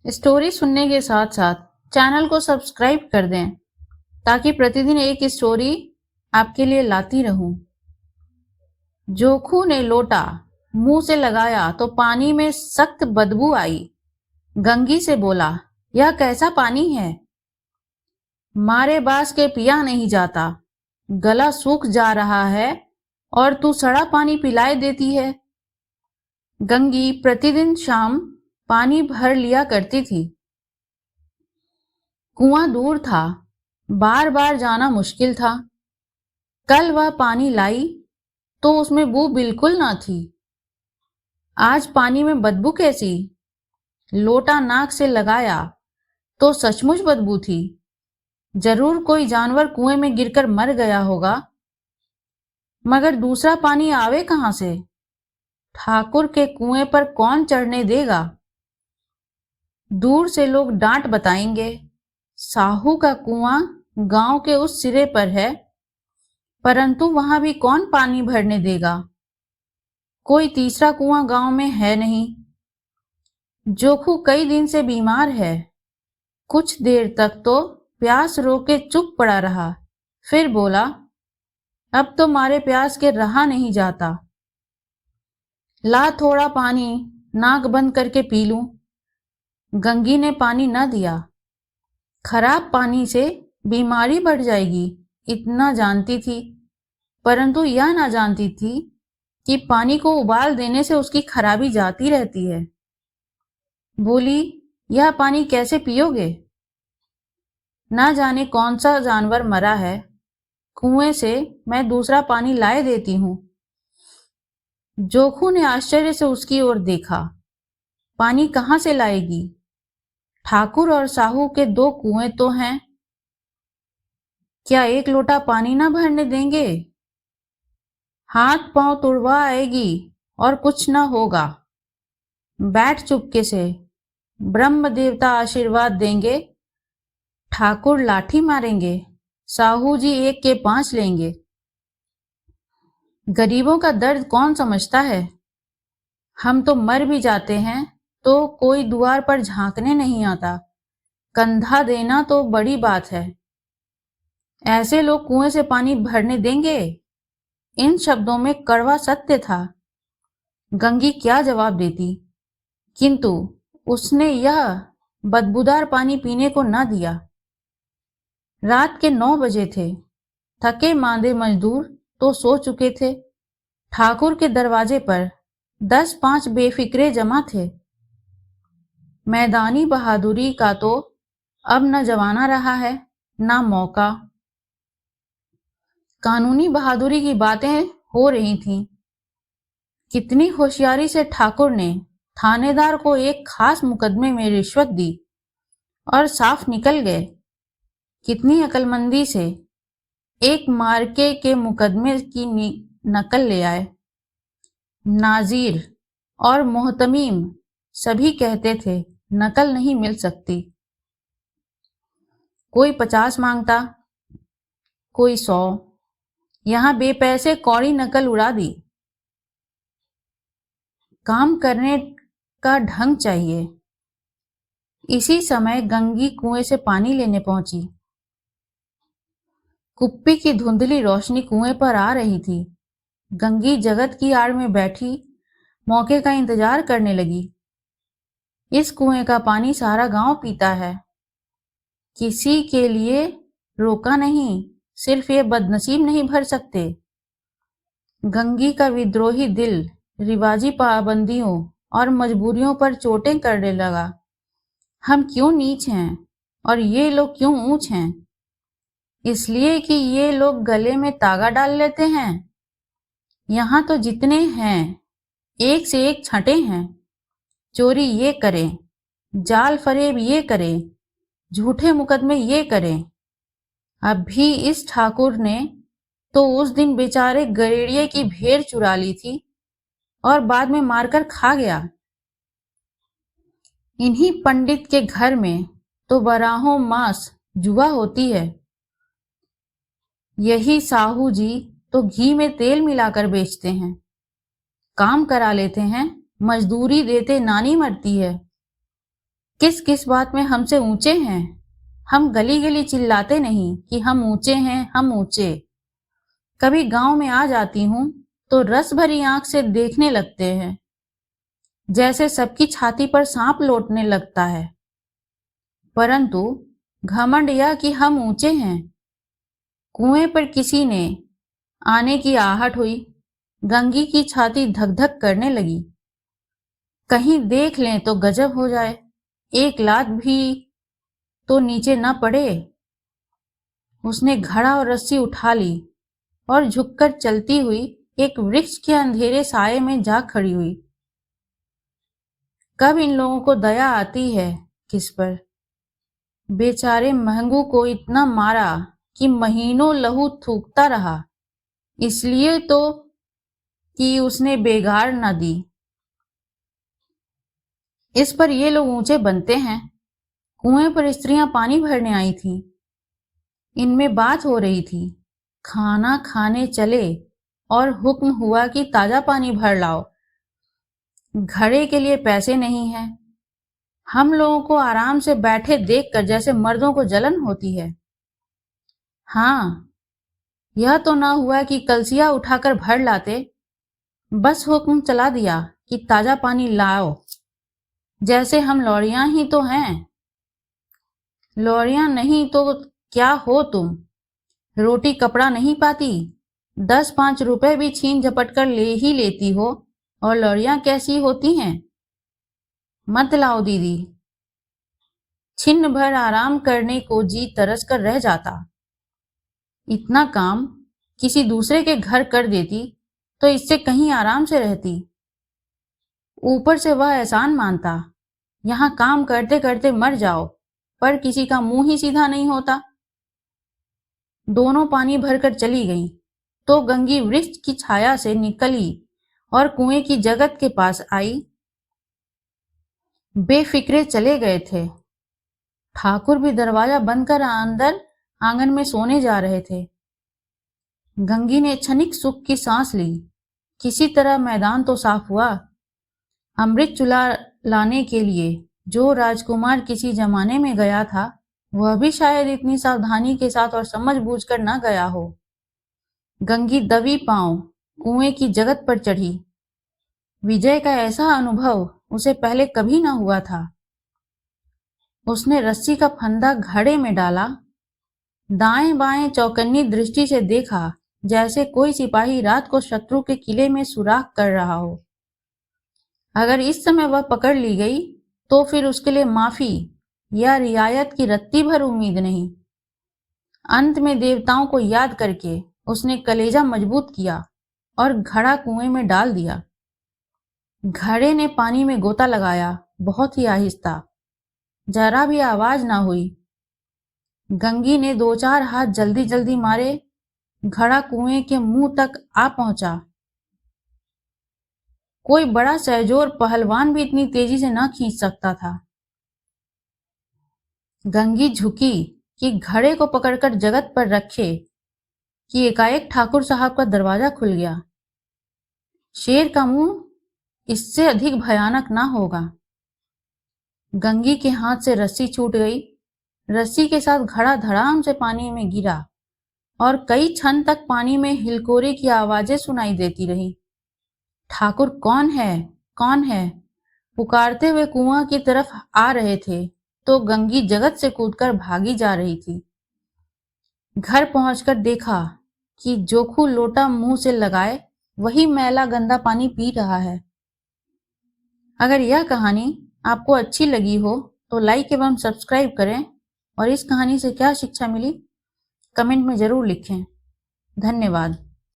Story सुनने के साथ साथ चैनल को सब्सक्राइब कर दें ताकि प्रतिदिन एक स्टोरी आपके लिए लाती रहूं। जोखू ने लोटा मुंह से लगाया तो पानी में सख्त बदबू आई। गंगी से बोला, यह कैसा पानी है? मारे बास के पिया नहीं जाता, गला सूख जा रहा है और तू सड़ा पानी पिलाए देती है। गंगी प्रतिदिन शाम पानी भर लिया करती थी। कुआं दूर था, बार बार जाना मुश्किल था। कल वह पानी लाई तो उसमें बू बिल्कुल ना थी। आज पानी में बदबू कैसी? लोटा नाक से लगाया तो सचमुच बदबू थी। जरूर कोई जानवर कुएं में गिरकर मर गया होगा। मगर दूसरा पानी आवे कहां से? ठाकुर के कुएं पर कौन चढ़ने देगा? दूर से लोग डांट बताएंगे, साहू का कुआं गांव के उस सिरे पर है, परंतु वहां भी कौन पानी भरने देगा? कोई तीसरा कुआं गांव में है नहीं। जोखू कई दिन से बीमार है। कुछ देर तक तो प्यास रोके चुप पड़ा रहा, फिर बोला, अब तो मारे प्यास के रहा नहीं जाता। ला थोड़ा पानी नाक बंद करके पी लूं। गंगी ने पानी न दिया। खराब पानी से बीमारी बढ़ जाएगी इतना जानती थी, परंतु यह ना जानती थी कि पानी को उबाल देने से उसकी खराबी जाती रहती है। बोली, यह पानी कैसे पियोगे? ना जाने कौन सा जानवर मरा है, कुएं से मैं दूसरा पानी लाए देती हूं। जोखू ने आश्चर्य से उसकी ओर देखा। पानी कहां से लाएगी? ठाकुर और साहू के दो कुएं तो हैं। क्या एक लोटा पानी ना भरने देंगे? हाथ पांव तुड़वा आएगी और कुछ न होगा। बैठ चुपके से, ब्रह्म देवता आशीर्वाद देंगे। ठाकुर लाठी मारेंगे, साहू जी 1 के 5 लेंगे। गरीबों का दर्द कौन समझता है? हम तो मर भी जाते हैं तो कोई द्वार पर झांकने नहीं आता। कंधा देना तो बड़ी बात है। ऐसे लोग कुएं से पानी भरने देंगे? इन शब्दों में कड़वा सत्य था। गंगी क्या जवाब देती, किंतु उसने यह बदबूदार पानी पीने को न दिया। रात के 9 बजे थे। थके मांदे मजदूर तो सो चुके थे। ठाकुर के दरवाजे पर 10-5 बेफिक्रे जमा थे। मैदानी बहादुरी का तो अब न जमाना रहा है, न मौका। कानूनी बहादुरी की बातें हो रही थीं। कितनी होशियारी से ठाकुर ने थानेदार को एक खास मुकदमे में रिश्वत दी और साफ निकल गए। कितनी अकलमंदी से एक मार्के के मुकदमे की नकल ले आए। नाजीर और मोहतमीम सभी कहते थे नकल नहीं मिल सकती। कोई 50 मांगता, कोई 100। यहां बेपैसे कौड़ी नकल उड़ा दी। काम करने का ढंग चाहिए। इसी समय गंगी कुएं से पानी लेने पहुंची। कुप्पी की धुंधली रोशनी कुएं पर आ रही थी। गंगी जगत की आड़ में बैठी मौके का इंतजार करने लगी। इस कुएं का पानी सारा गांव पीता है। किसी के लिए रोका नहीं, सिर्फ ये बदनसीब नहीं भर सकते। गंगी का विद्रोही दिल रिवाजी पाबंदियों और मजबूरियों पर चोटें करने लगा। हम क्यों नीच हैं और ये लोग क्यों ऊंच हैं? इसलिए कि ये लोग गले में तागा डाल लेते हैं। यहां तो जितने हैं एक से एक छठे हैं। चोरी ये करें, जाल फरेब ये करें, झूठे मुकदमे ये करें। अब भी इस ठाकुर ने तो उस दिन बेचारे गरेड़िए की भेड़ चुरा ली थी और बाद में मारकर खा गया। इन्हीं पंडित के घर में तो बारहों मास जुआ होती है। यही साहू जी तो घी में तेल मिलाकर बेचते हैं। काम करा लेते हैं, मजदूरी देते नानी मरती है। किस किस बात में हमसे ऊंचे हैं। हम गली गली चिल्लाते नहीं कि हम ऊंचे हैं, हम ऊंचे। कभी गांव में आ जाती हूं तो रस भरी आंख से देखने लगते हैं, जैसे सबकी छाती पर सांप लौटने लगता है। परंतु घमंड यह कि हम ऊंचे हैं। कुएं पर किसी ने आने की आहट हुई। गंगी की छाती धक धक करने लगी। कहीं देख लें तो गजब हो जाए, एक लात भी तो नीचे न पड़े। उसने घड़ा और रस्सी उठा ली और झुककर चलती हुई एक वृक्ष के अंधेरे साये में जा खड़ी हुई। कब इन लोगों को दया आती है किस पर। बेचारे महंगू को इतना मारा कि महीनों लहू थूकता रहा, इसलिए तो कि उसने बेगार न दी। इस पर ये लोग ऊंचे बनते हैं। कुएं पर स्त्रियां पानी भरने आई थीं। इनमें बात हो रही थी। खाना खाने चले और हुक्म हुआ कि ताजा पानी भर लाओ। घड़े के लिए पैसे नहीं हैं। हम लोगों को आराम से बैठे देखकर जैसे मर्दों को जलन होती है। हाँ, यह तो ना हुआ कि कलसिया उठाकर भर लाते। बस हुक्म चला दिया कि ताजा पानी लाओ, जैसे हम लौड़ियां ही तो हैं। लौड़ियां नहीं तो क्या हो तुम? रोटी कपड़ा नहीं पाती, 10-5 रुपए भी छीन झपट कर ले ही लेती हो, और लौड़ियां कैसी होती हैं? मत लाओ दीदी। छिन्न भर आराम करने को जी तरस कर रह जाता। इतना काम किसी दूसरे के घर कर देती तो इससे कहीं आराम से रहती। ऊपर से वह एहसान मानता, यहाँ काम करते करते मर जाओ, पर किसी का मुंह ही सीधा नहीं होता। दोनों पानी भरकर चली गईं, तो गंगी वृक्ष की छाया से निकली और कुएं की जगत के पास आई। बेफिक्रे चले गए थे। ठाकुर भी दरवाजा बंद कर अंदर आंगन में सोने जा रहे थे। गंगी ने क्षणिक सुख की सांस ली। किसी तरह मैदान तो साफ हुआ। अमृत चूल्हा लाने के लिए जो राजकुमार किसी जमाने में गया था, वह भी शायद इतनी सावधानी के साथ और समझ बूझकर न गया हो। गंगी दबी पांव कुएं की जगत पर चढ़ी। विजय का ऐसा अनुभव उसे पहले कभी न हुआ था। उसने रस्सी का फंदा घड़े में डाला, दाएं बाएं चौकन्नी दृष्टि से देखा, जैसे कोई सिपाही रात को शत्रु के किले में सुराख कर रहा हो। अगर इस समय वह पकड़ ली गई तो फिर उसके लिए माफी या रियायत की रत्ती भर उम्मीद नहीं। अंत में देवताओं को याद करके उसने कलेजा मजबूत किया और घड़ा कुएं में डाल दिया। घड़े ने पानी में गोता लगाया, बहुत ही आहिस्ता, जरा भी आवाज ना हुई। गंगी ने 2-4 हाथ जल्दी जल्दी मारे। घड़ा कुएं के मुंह तक आ पहुंचा। कोई बड़ा सहजोर पहलवान भी इतनी तेजी से न खींच सकता था। गंगी झुकी कि घड़े को पकड़कर जगत पर रखे कि एकाएक ठाकुर साहब का दरवाजा खुल गया। शेर का मुंह इससे अधिक भयानक ना होगा। गंगी के हाथ से रस्सी छूट गई। रस्सी के साथ घड़ा धड़ाम से पानी में गिरा और कई क्षण तक पानी में हिलकोरे की आवाजें सुनाई देती रही। ठाकुर कौन है, कौन है, पुकारते हुए कुआं की तरफ आ रहे थे, तो गंगी जगत से कूदकर भागी जा रही थी। घर पहुंचकर देखा कि जोखू लोटा मुंह से लगाए वही मैला गंदा पानी पी रहा है। अगर यह कहानी आपको अच्छी लगी हो तो लाइक एवं सब्सक्राइब करें, और इस कहानी से क्या शिक्षा मिली कमेंट में जरूर लिखें। धन्यवाद।